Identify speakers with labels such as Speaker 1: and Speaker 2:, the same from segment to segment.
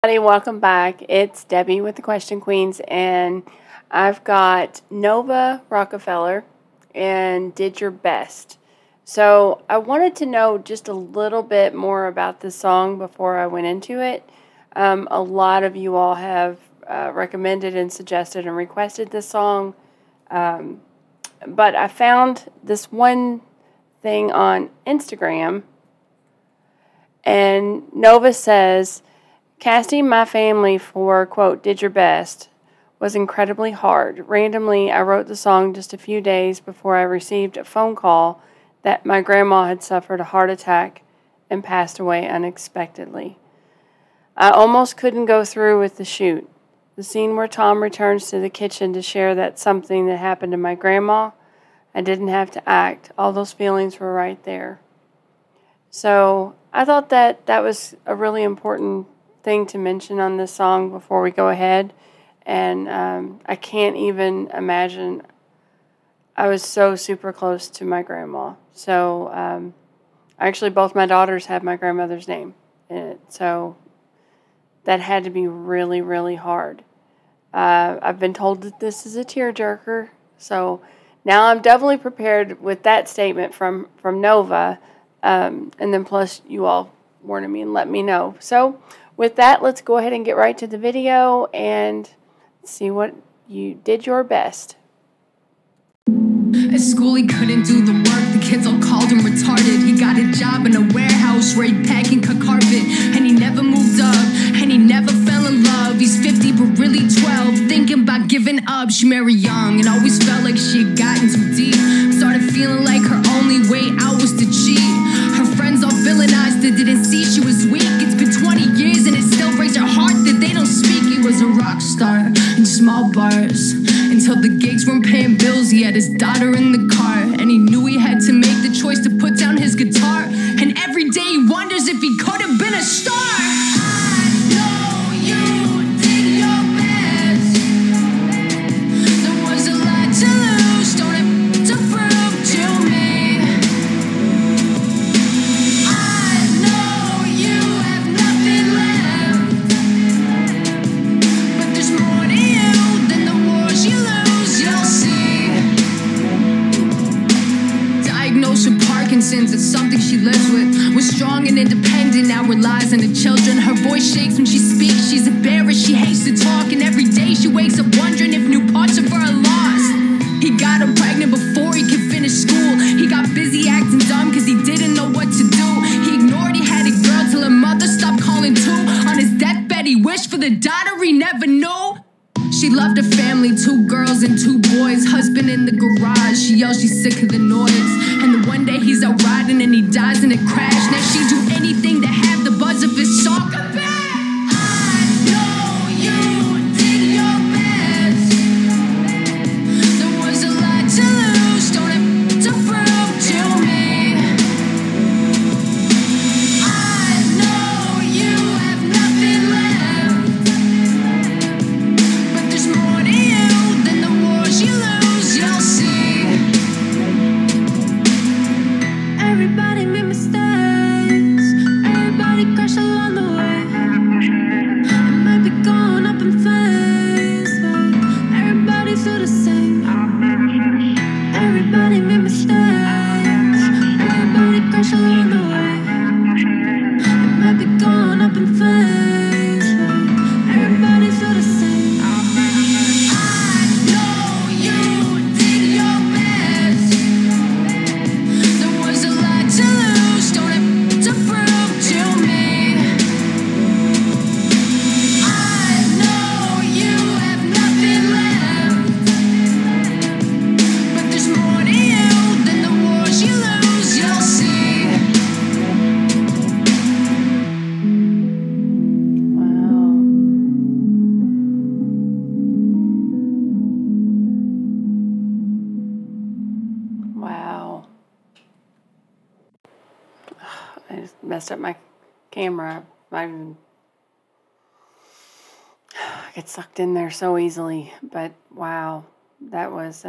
Speaker 1: Everybody, welcome back. It's Debbie with the Question Queens, and I've got Nova Rockafeller and Did Your Best. So I wanted to know just a little bit more about this song before I went into it. A lot of you all have recommended and suggested and requested this song, but I found this one thing on Instagram, and Nova says, casting my family for, quote, Did Your Best was incredibly hard. Randomly, I wrote the song just a few days before I received a phone call that my grandma had suffered a heart attack and passed away unexpectedly. I almost couldn't go through with the shoot. The scene where Tom returns to the kitchen to share that something that happened to my grandma, I didn't have to act. All those feelings were right there. So I thought that was a really important thing to mention on this song before we go ahead. And I can't even imagine. I was so super close to my grandma. So actually both my daughters have my grandmother's name in it. So that had to be really, really hard. I've been told that this is a tearjerker. So now I'm doubly prepared with that statement from Nova. And then plus you all warning me and let me know. So with that, let's go ahead and get right to the video and see what you did your best.
Speaker 2: At school he couldn't do the work, the kids all called him retarded. He got a job in a warehouse where he'd pack and cut carpet. And he never moved up, and he never fell in love. He's 50 but really 12, thinking about giving up. She married young and always felt like she had gotten too deep. Started feeling like her only way out was to cheat. Her friends all villainized her, didn't see she was weak. It's been 20 years and it still breaks her heart that they don't speak. He was a rock star in small bars until the gigs weren't paying bills. He had his daughter in the car, and he knew he had to make the choice to put down his guitar. And every day he wonders if he could have been a star. I know you did your best. There was a lot to lose, don't have to prove to me. I know you have nothing left, but there's more to you than the wars you lose, you'll see. Diagnosed with Parkinson's, it's something she lives with. Was strong and independent, now relies on the children. Her voice shakes when she speaks, she's embarrassed, she hates to talk. And every day she wakes up wondering if new parts of her are lost. He got her pregnant before he could finish school. He got busy acting dumb cause he didn't know what to do. He ignored he had a girl till her mother stopped calling too. On his deathbed he wished for the daughter he never knew. She loved her family, 2 girls and 2 boys. Husband in the garage, she yells she's sick of the noise. And then one day he's out riding and he dies in a crash. Now she'd do anything to have the buzz of his song come back. I know you did your best. There was a lot to lose, don't have to prove to me. I know you have nothing left, but there's more to you than the wars you lose, you'll see. Everybody made mistakes, everybody crashed along the way. It might be going up in flames, but everybody feel the same. Everybody made mistakes, everybody crashed along the way. It might be going up in flames, but everybody feel the same. I know you did your best. There was a lot to lose, don't have to prove to me. I know you have nothing left, but there's more to you than the wars you lose, you'll see.
Speaker 1: Wow. I just messed up my camera. I get sucked in there so easily. But wow, that was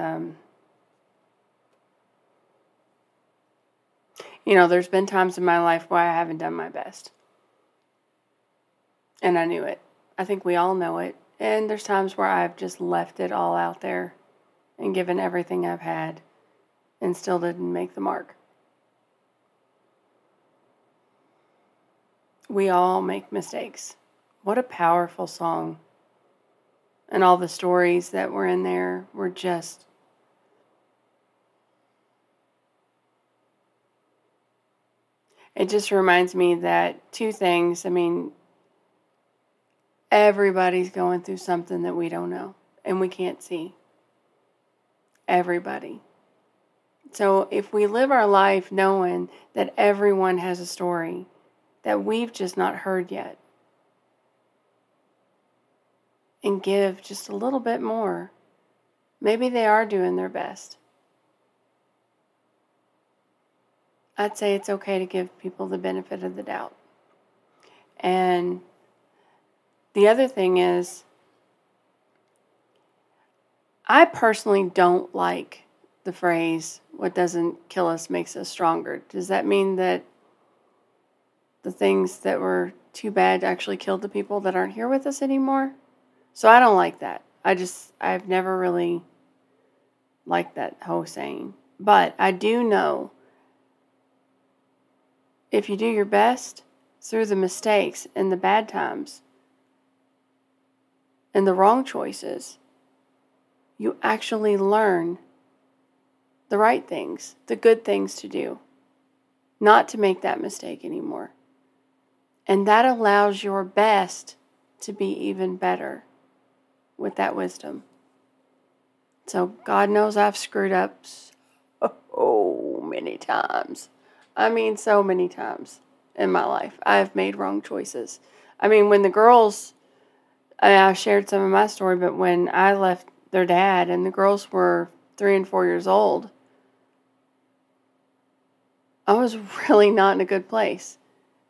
Speaker 1: You know, there's been times in my life where I haven't done my best. And I knew it. I think we all know it. And there's times where I've just left it all out there and given everything I've had and still didn't make the mark. We all make mistakes. What a powerful song. And all the stories that were in there were just... It just reminds me that two things. I mean, everybody's going through something that we don't know and we can't see. Everybody. So if we live our life knowing that everyone has a story that we've just not heard yet, and give just a little bit more, maybe they are doing their best. I'd say it's okay to give people the benefit of the doubt. And the other thing is, I personally don't like the phrase, what doesn't kill us makes us stronger. Does that mean that the things that were too bad actually killed the people that aren't here with us anymore? So I don't like that. I've never really liked that whole saying. But I do know if you do your best through the mistakes and the bad times and the wrong choices, you actually learn the right things, the good things to do, not to make that mistake anymore. And that allows your best to be even better with that wisdom. So God knows I've screwed up so many times. I mean, so many times in my life. I've made wrong choices. I mean, when the girls, I shared some of my story, but when I left their dad and the girls were 3 and 4 years old, I was really not in a good place.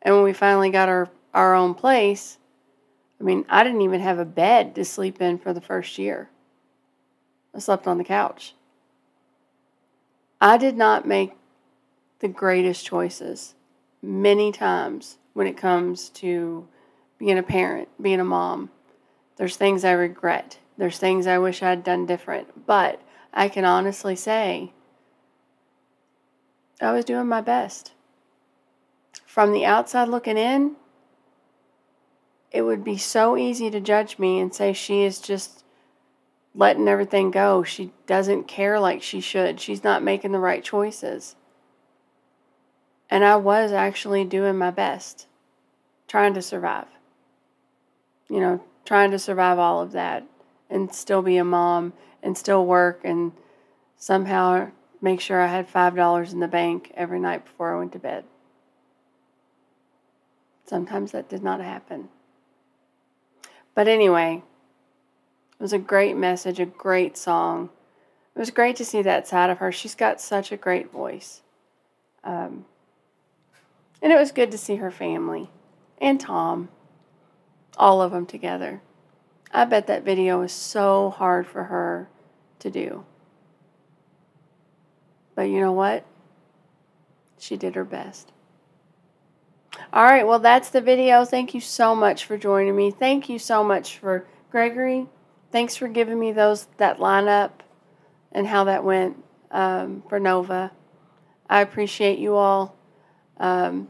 Speaker 1: And when we finally got our own place, I mean, I didn't even have a bed to sleep in for the first year. I slept on the couch. I did not make the greatest choices many times when it comes to being a parent, being a mom. There's things I regret. There's things I wish I'd done different. But I can honestly say I was doing my best. From the outside looking in, it would be so easy to judge me and say she is just letting everything go. She doesn't care like she should. She's not making the right choices. And I was actually doing my best, trying to survive. You know, trying to survive all of that and still be a mom and still work and somehow make sure I had $5 in the bank every night before I went to bed. Sometimes that did not happen. But anyway, it was a great message, a great song. It was great to see that side of her. She's got such a great voice. And it was good to see her family and Tom, all of them together. I bet that video was so hard for her to do. But you know what? She did her best. All right, well, that's the video. Thank you so much for joining me. Thank you so much for Gregory. Thanks for giving me that lineup and how that went for Nova. I appreciate you all. I'm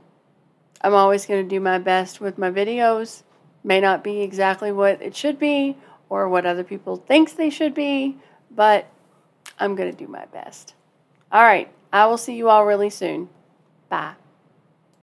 Speaker 1: always going to do my best with my videos. May not be exactly what it should be or what other people think they should be, but I'm going to do my best. All right, I will see you all really soon. Bye.